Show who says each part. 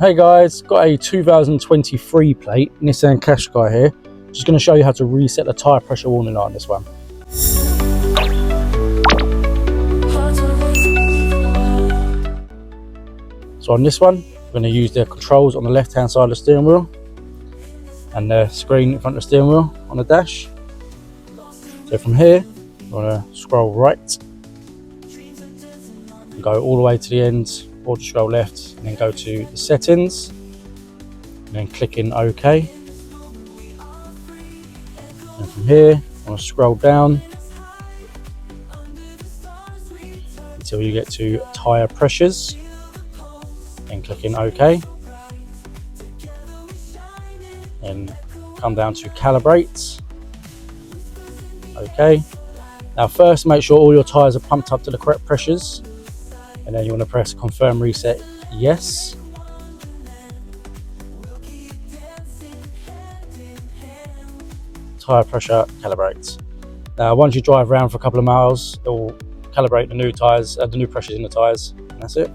Speaker 1: Hey guys, got a 2023 plate, NISSAN QASHQAI here. Just going to show you how to reset the tyre pressure warning light on this one. So on this one, we're going to use the controls on the left hand side of the steering wheel and the screen in front of the steering wheel on the dash. So from here, we're going to scroll right and go all the way to the end, or just scroll left and then go to the settings and then click in OK. And from here, I'm going to scroll down until you get to tyre pressures and click in OK. And come down to calibrate. OK. Now first, make sure all your tyres are pumped up to the correct pressures, and then you want to press confirm reset yes. Tyre pressure calibrates. Now once you drive around for a couple of miles, it will calibrate the new tyres, the new pressures in the tyres, and that's it.